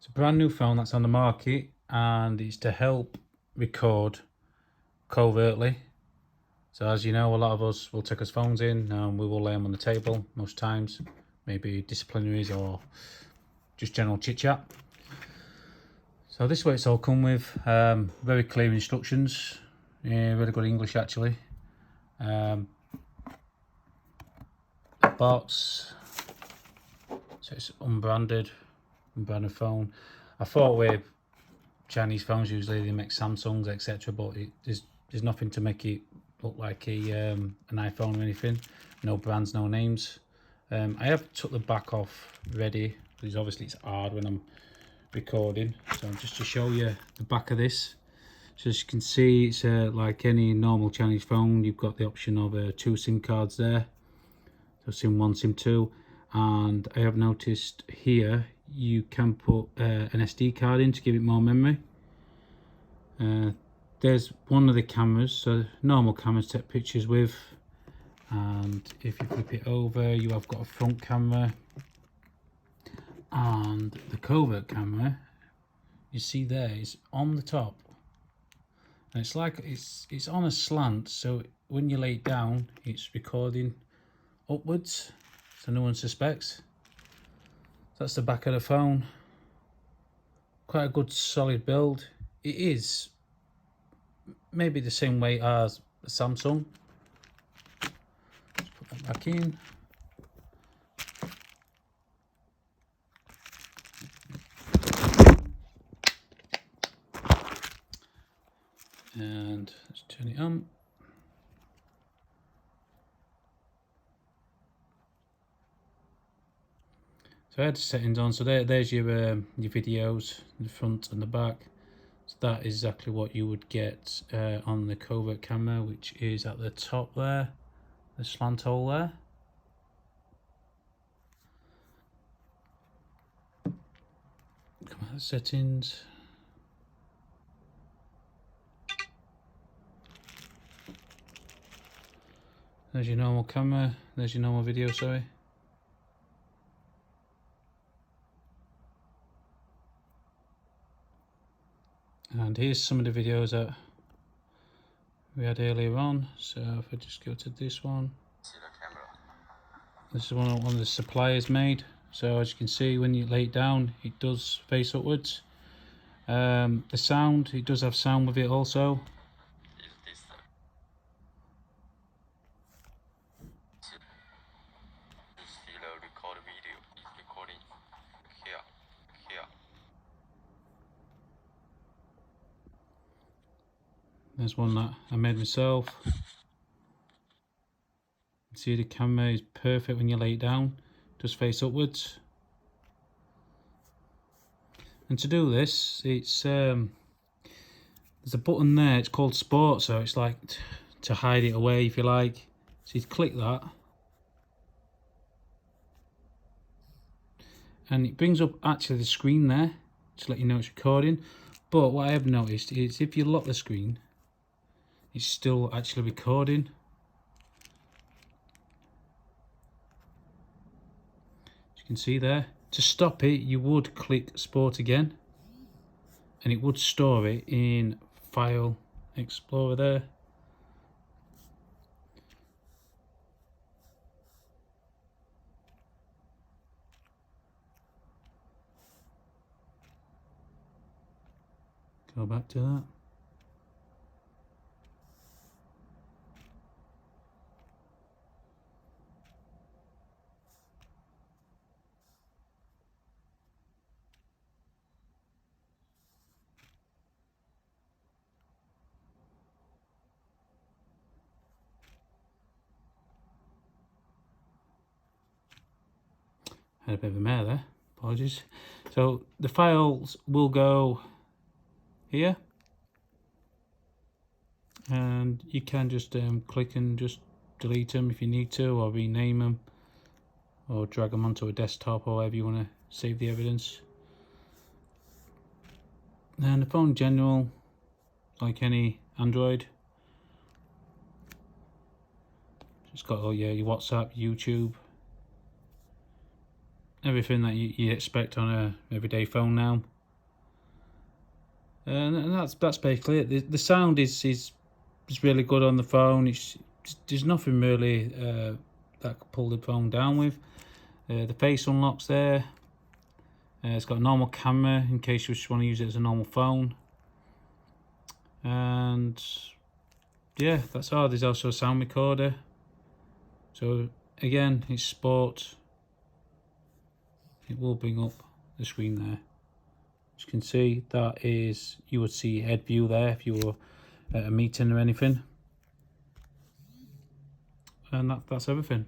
It's a brand new phone that's on the market and it's to help record covertly. So as you know, a lot of us will take our phones in and we will lay them on the table most times, maybe disciplinaries or just general chit chat. So this way it's all come with very clear instructions, really good English actually. The box, so it's unbranded phone. I thought with Chinese phones usually they make Samsungs etc, but there's nothing to make it look like an iPhone or anything. No brands, no names. I have took the back off ready because obviously it's hard when I'm recording. So just to show you the back of this. So as you can see, it's like any normal Chinese phone. You've got the option of 2 SIM cards there. So SIM 1, SIM 2. And I have noticed here you can put an SD card in to give it more memory. There's one of the cameras, so normal cameras take pictures with, and if you flip it over you have got a front camera and the covert camera. You see there is on the top, and it's like it's on a slant, so when you lay it down it's recording upwards so no one suspects. That's the back of the phone. Quite a good solid build. It is maybe the same weight as a Samsung. Let's put that back in. And let's turn it on. So I had the settings on. So there's your videos, the front and the back. So that is exactly what you would get on the covert camera, which is at the top there, the slant hole there. Come out of the settings. There's your normal camera, there's your normal video, sorry. And here's some of the videos that we had earlier on. So if I just go to this one. This is one of the suppliers made. So as you can see, when you lay it down, it does face upwards. The sound, it does have sound with it also. Record video is recording here. There's one that I made myself. See, the camera is perfect when you lay it down, just face upwards. And to do this, it's there's a button there, it's called Sport, so it's like to hide it away if you like. So you click that and it brings up actually the screen there to let you know it's recording. But what I have noticed is if you lock the screen, it's still actually recording. As you can see there, to stop it you would click Sport again and it would store it in File Explorer there. Go back to that. Had a bit of a mare there, apologies. So the files will go here and you can just click and just delete them if you need to, or rename them, or drag them onto a desktop or wherever you want to save the evidence. And the phone in general, like any Android, it's got all your WhatsApp, YouTube, everything that you expect on a everyday phone now. And that's basically it. The sound is really good on the phone. There's nothing really that could pull the phone down with. The face unlocks there. It's got a normal camera in case you just want to use it as a normal phone. And yeah, that's all. There's also a sound recorder. So again, it's sport. It will bring up the screen there. As you can see, that is, you would see head view there if you were at a meeting or anything. And that's everything.